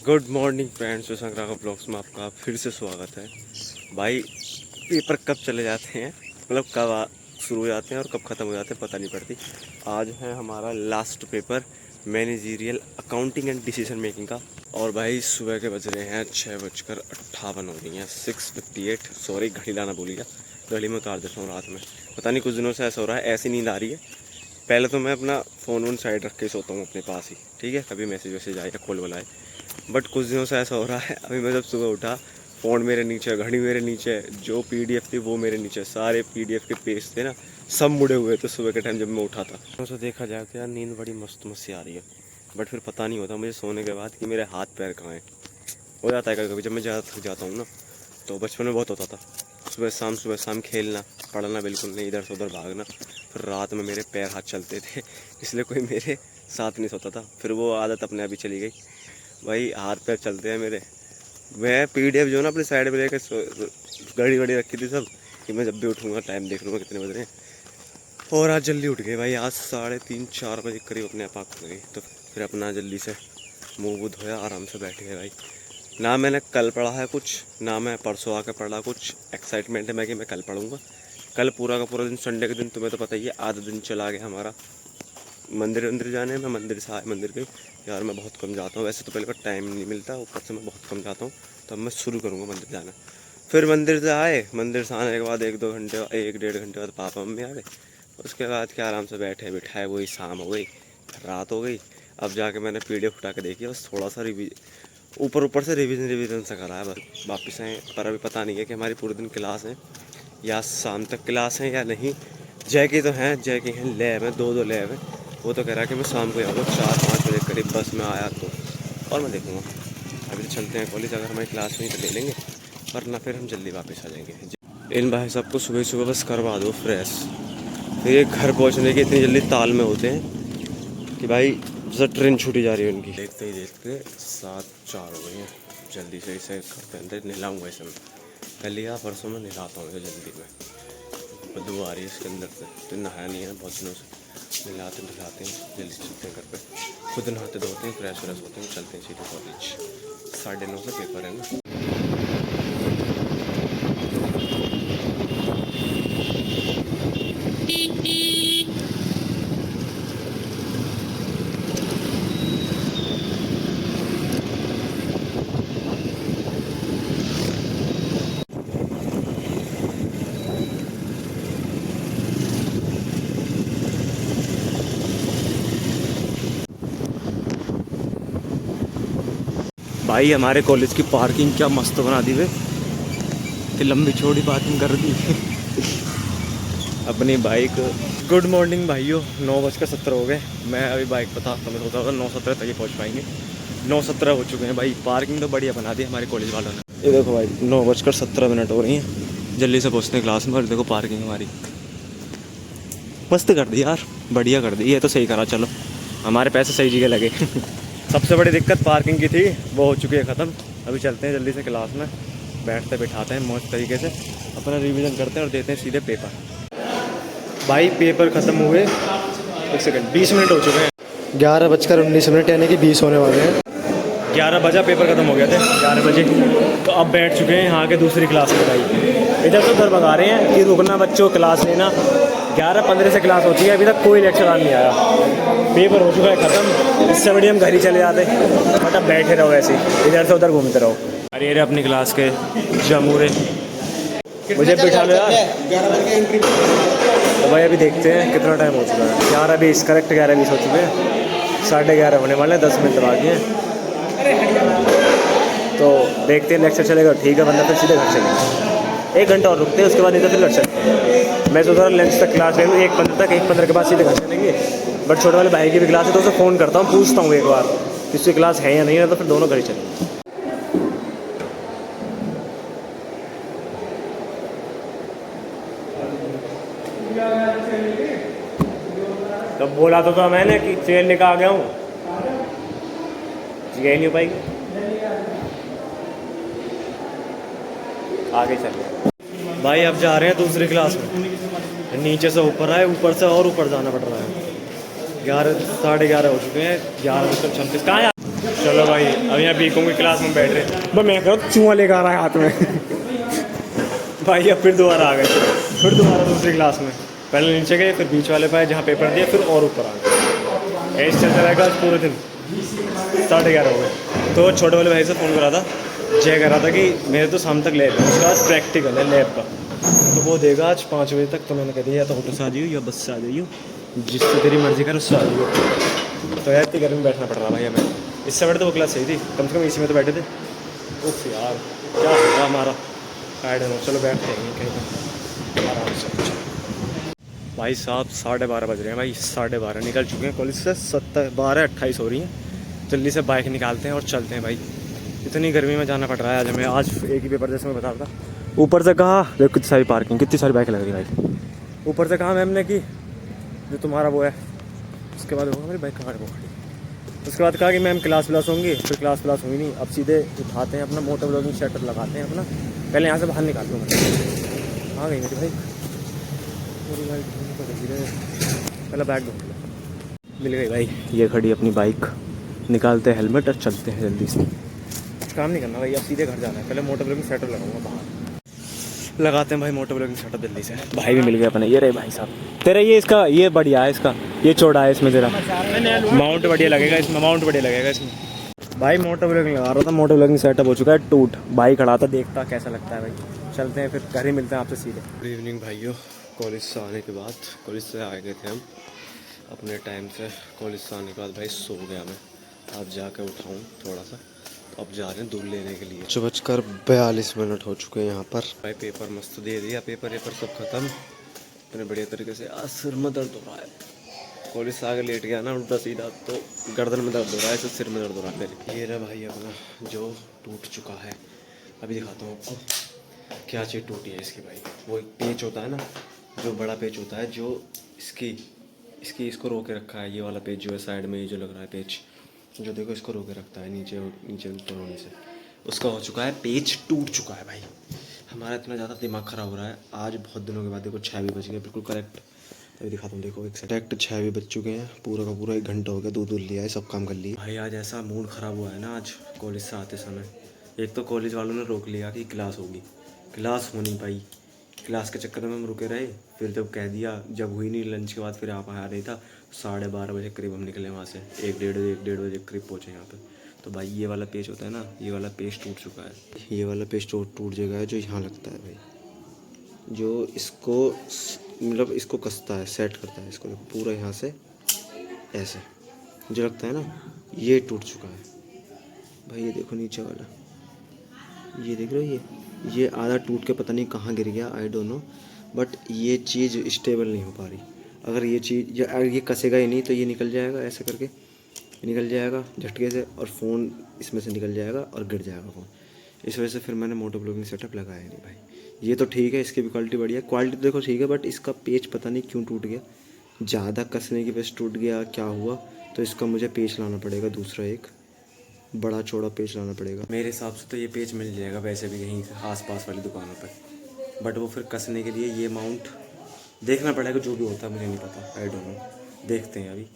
Good morning friends, संक्रांत blogs में आपका फिर से स्वागत है। भाई पेपर कब चले जाते हैं, मतलब कब शुरू हो जाते हैं और कब ख़त्म हो जाते हैं पता नहीं पड़ती। आज है हमारा last paper managerial accounting and decision making का। और भाई सुबह के बज रहे हैं 6:58 हो गई हैं, 6:58। सॉरी, घड़ी लाना भूलिएगा, घड़ी में उतार देता हूँ रात में। पता नहीं कुछ दिनों से ऐसा हो रहा है, ऐसी नींद आ रही है। पहले तो मैं अपना फ़ोन वोन साइड रख के सोता हूँ अपने पास ही, ठीक है, कभी मैसेज वैसेज आए या कॉल बुलाए। बट कुछ दिनों से ऐसा हो रहा है, अभी मैं जब सुबह उठा, फ़ोन मेरे नीचे, घड़ी मेरे नीचे, जो पीडीएफ थी वो मेरे नीचे, सारे पीडीएफ के पेज थे ना, सब मुड़े हुए थे सुबह के टाइम जब मैं उठा था। तो देखा जाए तो यार नींद बड़ी मस्त मस्त सी आ रही है, बट फिर पता नहीं होता मुझे सोने के बाद कि मेरे हाथ पैर कहाँ हैं। हो जाता है कभी कभी जब मैं ज़्यादा थक जाता हूँ ना, तो बचपन में बहुत होता था, सुबह शाम खेलना, पढ़ना बिल्कुल नहीं, इधर से उधर भागना। फिर रात में मेरे पैर हाथ चलते थे, इसलिए कोई मेरे साथ नहीं सोता था। फिर वो आदत अपने आप ही चली गई, भाई हाथ पैर चलते हैं मेरे। मैं पीडीएफ जो ना अपनी साइड में लेकर घड़ी वड़ी रखी थी सब, कि मैं जब भी उठूँगा टाइम देख लूँगा कितने बज रहे हैं। और आज जल्दी उठ गए भाई, आज 3:30-4 बजे करीब अपने आप आँख खुल गई। तो फिर अपना जल्दी से मुँह वूह धोया, आराम से बैठे गए भाई। ना मैंने कल पढ़ा है कुछ, ना मैं परसों आके पढ़ा कुछ। एक्साइटमेंट है मैं कि मैं कल पढ़ूँगा। कल पूरा का पूरा दिन, संडे के दिन तुम्हें तो पता ही है, आधा दिन चला गया हमारा मंदिर जाने में। मंदिर से आए, मंदिर गई यार, मैं बहुत कम जाता हूँ वैसे तो, पहले का टाइम नहीं मिलता, ऊपर से मैं बहुत कम जाता हूँ। तो अब मैं शुरू करूँगा मंदिर जाना। फिर मंदिर से आए, मंदिर से आने के बाद 1-2 घंटे, 1-1.5 घंटे बाद पापा मम्मी आ गए। उसके बाद क्या आराम से बैठे बिठाए, वही शाम हो गई, रात हो गई। अब जाके मैंने पीडीएफ उठा के देखी, बस थोड़ा सा ऊपर से रिवीजन सा करा है बस, वापस आए। पर अभी पता नहीं है कि हमारी पूरे दिन क्लास है या शाम तक क्लास है या नहीं। जय की तो हैं, जय की हैं लैब है, 2 लैब है। वो तो कह रहा है कि मैं शाम को आऊँगा 4-5 बजे करीब, बस में आया तो। और मैं देखूँगा, अभी तो चलते हैं कॉलेज, अगर हमारी क्लास हुई तो ले लेंगे, वरना फिर हम जल्दी वापस आ जाएंगे। इन भाई सबको सुबह सुबह बस करवा दो फ्रेश, फिर ये घर पहुँचने के इतनी जल्दी ताल में होते हैं कि भाई जैसे ट्रेन छूटी जा रही है उनकी। देखते ही देखते 7:04 हो गई हैं। जल्दी से इसे करते अंदर नहलाऊँगा इसे मैं, कल या परसों में नहलाता हूँ इसे जल्दी में। बदबू आ रही है इसके अंदर से, तो नहाया नहीं है बहुत दिनों से। नहलाते हैं, जल्दी से चलते हैं घर पे। खुद नहाते धोते हैं, फ्रेश व्रेश होते हैं, चलते हैं सीधे कॉलेज। 9:30 से पेपर है ना। भाई हमारे कॉलेज की पार्किंग क्या मस्त बना दी वे, कि लंबी चौड़ी पार्किंग कर दी अपनी बाइक। गुड मॉर्निंग भाइयों, 9:17 हो गए। मैं अभी बाइक पता मैं सोचा था 9:17 तक ही पहुंच पाएंगे, 9:17 हो चुके हैं भाई। पार्किंग तो बढ़िया बना दी हमारे कॉलेज वालों ने। ये देखो भाई 9:17 हो रही हैं, जल्दी से पहुँचते हैं क्लास में। और देखो पार्किंग हमारी मस्त कर दी यार, बढ़िया कर दी। ये तो सही करा, चलो हमारे पैसे सही जगह लगे सबसे बड़ी दिक्कत पार्किंग की थी, वो हो चुकी है ख़त्म। अभी चलते हैं जल्दी से क्लास में, बैठते बिठाते हैं मौज तरीके से, अपना रिवीजन करते हैं और देते हैं सीधे पेपर। भाई पेपर ख़त्म हुए 1 सेकंड 20 मिनट हो चुके हैं, 11:19 यानी कि 20 होने वाले हैं। 11 बजा पेपर ख़त्म हो गया था, 11 बजे। तो अब बैठ चुके हैं यहाँ के दूसरी क्लास में। भाई इधर से उधर भगा रहे हैं कि रुकना बच्चों, क्लास लेना। 11:15 से क्लास होती है, अभी तक कोई लेक्चर नहीं आया। पेपर हो चुका है ख़त्म, इससे बढ़िया हम घर ही चले जाते, बट अब बैठे रहो ऐसे ही, इधर से उधर घूमते रहो। अरे ये अपनी क्लास के जमूरे, मुझे बिठा लो यार। तो भाई अभी देखते हैं कितना टाइम हो चुका है, 11:20 करेक्ट, 11:20 हो चुके हैं। 11:30 होने वाले हैं, 10 मिनट बाकी हैं। तो देखते हैं लेक्चर चलेगा ठीक है, वरना फिर सीधे घर चलेंगे। 1 घंटा और रुकते हैं, उसके बाद इधर फिर घर चलेंगे। मैं सोच रहा हूँ लंच तक क्लास ले लूँ, 1:15 तक, 1:15 के बाद सीधे घर चलेंगे। बट छोटे वाले भाई की भी क्लास है, तो उसे फ़ोन करता हूँ, पूछता हूँ एक बार इसकी क्लास है या नहीं है, तो फिर दोनों घर ही चलेंगे। तो बोला तो मैंने कि चेयर लेकर आ गया हूँ, यही नहीं हो पाएगी, आगे चल भाई। अब जा रहे हैं दूसरी क्लास में, नीचे से ऊपर आए, ऊपर से और ऊपर जाना पड़ रहा है। 11 साढ़े 11 हो चुके हैं, 11:36 कहाँ है चलो भाई अब यहाँ बीकॉम की क्लास में बैठ रहे, बस मैं कह रहा चूहा लेकर आ रहा है हाथ में भाई अब फिर दोबारा आ गए, फिर दोबारा दूसरी क्लास में, पहले नीचे गए फिर बीच वाले पाए जहाँ पेपर दिया, फिर और ऊपर आ गए। ऐसे चलता रहेगा आज पूरे दिन। 11:30 हो गए तो छोटे वाले भाई से फ़ोन करा था, जय कह रहा था कि मेरे तो शाम तक लैब है, उसका आज प्रैक्टिकल है लैब का, तो वो देगा आज 5 बजे तक। तो मैंने कह दिया या तो ऑटो से आ जाइयो या बस से आ जाइयो, जिससे तेरी मर्जी कर उससे आ जाइयो। तो यार इतनी गर्मी में बैठना पड़ रहा भाई हमें, इससे बैठे तो वो क्लास सही थी, कम से कम इसी में तो बैठे थे। उफ यार क्या होगा हमारा, आई डोंट नो। चलो बैठते हैं कहीं पर आराम से। भाई साहब 12:30 बज रहे हैं भाई, 12:30 निकल चुके हैं कॉलेज से, 12:28 हो रही हैं। जल्दी से बाइक निकालते हैं और चलते हैं भाई, इतनी गर्मी में जाना पड़ रहा है आज हमें। आज एक ही पेपर जैसे मैं बता रहा था, ऊपर से कहा देखो कितनी सारी पार्किंग, कितनी सारी बाइक लग रही है भाई। ऊपर से कहा मैम ने कि जो तुम्हारा वो है, उसके बाद होगा मेरी बाइक कहाँ वो खड़ी। उसके बाद कहा कि मैम क्लास व्लास होंगी, फिर क्लास व्लास हुई नहीं। अब सीधे उठाते हैं अपना मोटर ब्लॉगिंग सेटअप लगाते हैं अपना, पहले यहाँ से बाहर निकालते हैं। आ गई मेरी बाइक, मेरी बाइक पहले बैग ढूंढ लो, मिल गई भाई, ये खड़ी अपनी बाइक। निकालते हैं हेलमेट और चलते हैं जल्दी से, कुछ काम नहीं करना भाई, अब सीधे घर जाना है। पहले मोटर ब्लॉगिंग सेटअप लगाऊंगा बाहर, लगाते हैं भाई मोटर ब्लॉगिंग सेटअप जल्दी से। भाई भी मिल गए अपने, ये रहे भाई साहब तेरे, ये इसका ये बढ़िया है, इसका ये चौड़ा है, इसमें तेरा माउंट बढ़िया लगेगा, इसमें माउंट बढ़िया लगेगा इसमें। भाई मोटर ब्लॉगिंग लगा रहा था, मोटर ब्लॉगिंग सेटअप हो चुका है टूट। भाई खड़ा था देखता कैसा लगता है भाई। चलते हैं फिर घर ही मिलते हैं आपसे सीधे। गुड इवनिंग भाइयों, कॉलेज से आने के बाद, कॉलेज से आ गए थे हम अपने टाइम से। कॉलेज से आने के बाद भाई सो गया मैं, अब जाकर उठाऊँ थोड़ा सा, तो अब जा रहे हैं दूध लेने के लिए। 5:42 हो चुके हैं यहाँ पर। भाई पेपर मस्त दे दिया, पेपर सब ख़त्म इतने बढ़िया तरीके से। आज सिर में दर्द हो रहा है, कॉलेज से आगे लेट गया ना उल्टा सीधा, तो गर्दन में दर्द हो रहा है, तो सिर में दर्द हो रहा है मेरे। ये रहा भाई अपना जो टूट चुका है, अभी दिखाता हूँ आपको क्या चीज़ टूटी है इसकी। भाई वो एक पेच होता है ना, जो बड़ा पेच होता है, जो इसको रोके रखा है। ये वाला पेच जो है साइड में, ये जो लग रहा है पेच, जो देखो इसको रोके रखता है नीचे ऊपर होने से, उसका हो चुका है पेच, टूट चुका है भाई। हमारा इतना ज़्यादा दिमाग ख़राब हो रहा है आज, बहुत दिनों के बाद। देखो 6 भी बज गए बिल्कुल करेक्ट, अभी दिखाता हूँ देखो एक्जैक्ट 6 भी बज चुके हैं। पूरा का पूरा 1 घंटा हो गया, दूध लिया है, सब काम कर लिया भाई। आज ऐसा मूड ख़राब हुआ है ना आज कॉलेज से आते समय। एक तो कॉलेज वालों ने रोक लिया कि क्लास होगी, क्लास हो नहीं पाई, क्लास के चक्कर में हम रुके रहे। फिर जब कह दिया, जब हुई नहीं लंच के बाद, फिर आप आ रही था 12:30 बजे करीब हम निकले वहाँ से, 1-1:30 बजे करीब पहुँचे यहाँ पे। तो भाई ये वाला पेच होता है ना, ये वाला पेच टूट चुका है। ये वाला पेच टूट जाएगा है जो यहाँ लगता है भाई, जो इसको मतलब इसको कसता है, सेट करता है इसको पूरा यहाँ से ऐसे जो लगता है ना, ये टूट चुका है भाई। ये देखो नीचे वाला, ये देख रहे हो, ये आधा टूट के पता नहीं कहाँ गिर गया, आई डोंट नो, बट ये चीज़ स्टेबल नहीं हो पा रही। अगर ये चीज़ ये कसेगा ही नहीं तो ये निकल जाएगा, ऐसे करके निकल जाएगा झटके से, और फ़ोन इसमें से निकल जाएगा और गिर जाएगा फ़ोन। इस वजह से फिर मैंने मोटो ब्लॉगिंग सेटअप लगाया नहीं भाई। ये तो ठीक है, इसकी भी क्वालिटी बढ़िया है, क्वालिटी तो देखो ठीक है, बट इसका पेच पता नहीं क्यों टूट गया, ज़्यादा कसने की वजह से टूट गया, क्या हुआ। तो इसका मुझे पेच लाना पड़ेगा, दूसरा एक बड़ा चौड़ा पेच लाना पड़ेगा। मेरे हिसाब से तो ये पेच मिल जाएगा वैसे भी कहीं आसपास वाली दुकानों पर, बट वो फिर कसने के लिए ये माउंट देखना पड़ेगा, जो भी होता है मुझे नहीं पता, आई डोंट नो। देखते हैं अभी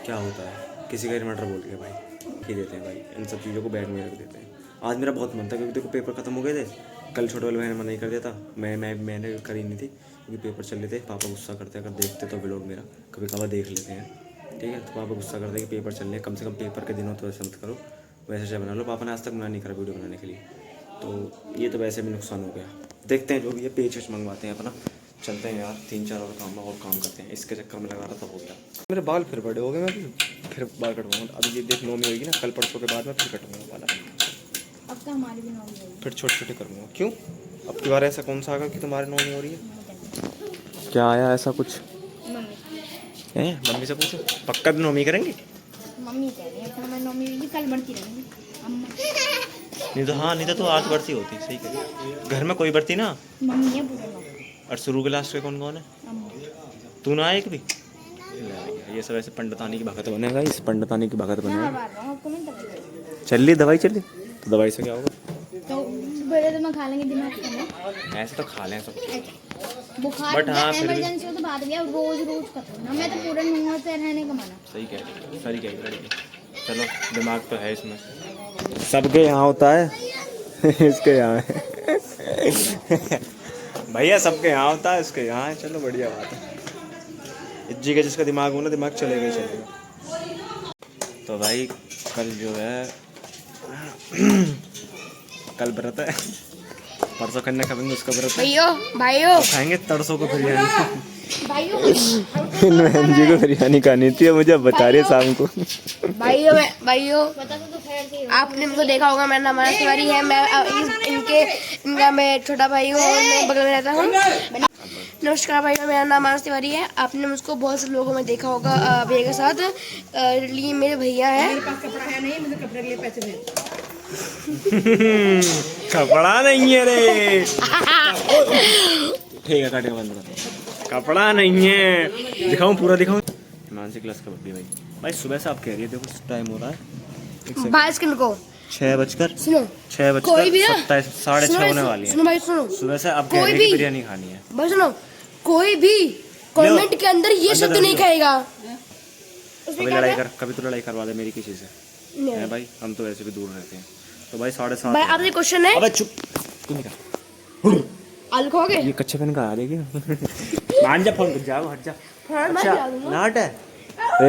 क्या होता है। किसी का इन्वर्टर बोल गया भाई, ही देते हैं भाई, इन सब चीज़ों को बैग में रख देते हैं। आज मेरा बहुत मन था क्योंकि देखो पेपर ख़त्म हो गए थे, कल छोटे वाले भाई ने मना नहीं कर दिया था, मैंने करी नहीं थी क्योंकि पेपर चल रहे थे। पापा गुस्सा करते अगर देखते तो व्लॉग मेरा, कभी कभार देख लेते हैं, ठीक है। तो पापा गुस्सा करते कि पेपर चल रहे हैं, कम से कम पेपर के दिनों तो ऐसा मत करो, वैसे चाहे बना लो। पापा ने आज तक मना नहीं करा वीडियो बनाने के लिए, तो ये तो वैसे भी नुकसान हो गया। देखते हैं जो भी है, पेच वेच मंगवाते हैं अपना, चलते हैं यार। 3-4 और काम करते हैं, इसके चक्कर में लगा रहा था हो गया। मेरे बाल फिर बड़े हो गए, मैं फिर बाल कटवाऊंगा। अभी ये देख 9 में होगी ना, कल परसों के बाद में फिर कटवाऊंगा बाल। अब तो हमारी भी 9 होगी, फिर छोटे करूँगा। क्यों अब की बार ऐसा कौन सा आगा कि तुम्हारे 9 हो रही है? क्या आया ऐसा कुछ है? मम्मी से पूछो, पक्का भी 9 करेंगे? मम्मी कह रही है तो मैं 9 होगी, कल बढ़ती रहेंगी अम्मा। नहीं तो हाँ, नहीं तो आज बढ़ती होती, सही कह। घर में कोई बढ़ती ना, मम्मी है पूरे लोग। और शुरू के लास्ट के कौन कौन है? अम्मा। तू ना आए कभी? ये सब ऐसे पंडितानी की भगत बनेगा, इस पंडितानी की भगत बनेगा। आपको नहीं पता चल ली दवाई, चल ली तो दवाई से क्या होगा? तो बड़े तो मैं खा लेंगे दिमाग में, ऐसे तो खा लें सब, बुखार बट हाँ फिर भी इमरजेंसी हो तो बात गया, रोज करते ना, मैं तो पूरे 9 से रहने का माना। सही कह रही है, सही कह रही है। चलो दिमाग तो है इसमें, सबके यहाँ होता है इसके यहाँ है भैया सबके यहाँ होता है, इसके यहाँ है। चलो बढ़िया बात है, इज्जी का जिसका दिमाग हो ना, दिमाग चलेगा ही चलेगा। तो भाई कल जो है कल व्रत है, परसों करने खाएंगे उसका व्रत है। भाइयों खाएंगे तरसों को बिरयानी भाइयों बहन जी को बिरयानी खानी थी, मुझे बता रही है शाम को। भाइयों आपने मुझको देखा होगा, मेरा नाम अनस तिवारी है। मैं इनका मैं छोटा भाई हूँ और मैं बगल में रहता हूँ। नमस्कार भाइयों, मेरा नाम अनस तिवारी है। आपने मुझको बहुत से लोगों में देखा होगा भैया के साथ। ये मेरे भैया है। मेरे पास कपड़ा है नहीं, मुझे कपड़े के लिए पैसे दे। कपड़ा नहीं है रे ठीक है, काटे बंद कर, कपड़ा नहीं है। दिखाऊं पूरा दिखाऊं? मानसी क्लास का बब्बी भाई सुबह से आप कह रही है, देखो टाइम हो रहा है 22 को 6:00 सुनो, 6:27 6:30 होने वाली है। सुनो भाई सुनो, सुबह से आप कह रही है कि बिरयानी खानी है। भाई सुनो, कोई भी कमेंट के अंदर ये शब्द नहीं कहेगा। कभी तो लड़ाई करवा दे मेरी किसी से, है भाई, हम तो वैसे भी दूर रहते हैं। तो भाई 7:30 भाई आपसे क्वेश्चन है, अबे चुप, तू निकल, आलू खाओगे? ये कच्चे पेन का आ रही है मान जा, फोन जाओ, हट जा। अच्छा नाट है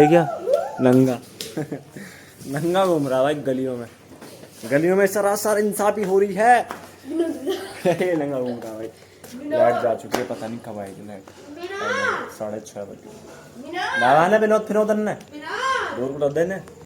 क्या? नंगा नंगा घूम रहा भाई गलियों में सरासर इंसाफी हो रही है नंगा घूम रहा भाई। लाइट जा चुकी है, पता नहीं कब आएगी लाइट। 6:30 बजे। विनोद फिर उधर ने दूर को देने